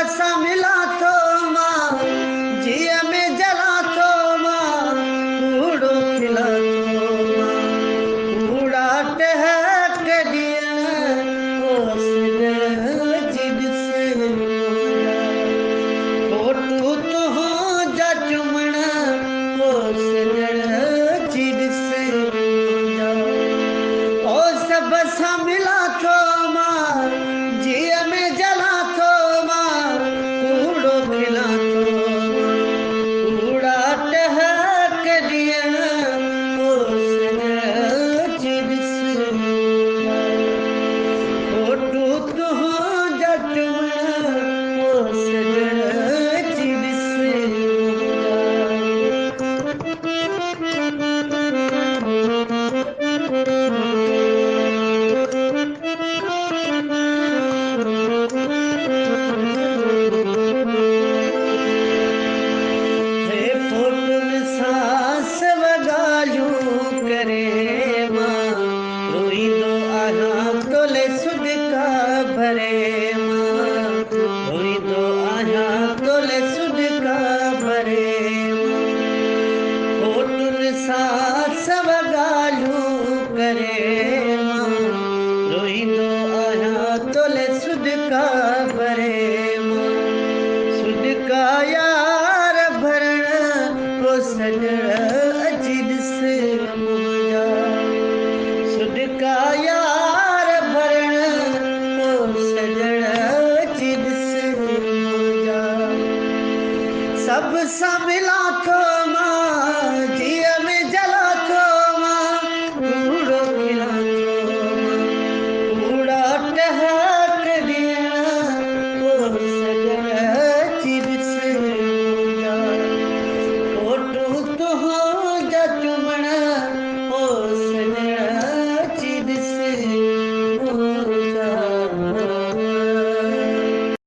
सा मिला तो माँ जिया में जला तो माँ कूड़ो खिला तो माँ कूड़ा टहक दिया ओस जिद से फोटू तो हो जचमण ओस जिद से ओ सब सा मिला तो माँ जिया में जला तो माँ कूड़ो खिला तो कूड़ा टहक दिया ओस जिद से फोटू तो हो जचमण ओस जिद से सांस वगालू करे माँ रोई दो आहा तोले सुध का भरे माँ रोई दो आहा तोले सुध का भरे फोटुन सांस वगालू करे माँ रोई दो आहा तोले सुध का भरे माँ सुध का यार भरण वो सजड़ा जिद से मुझा सुध का यार भरण वो सजड़ा जिद से मुझा सब सा मिला तो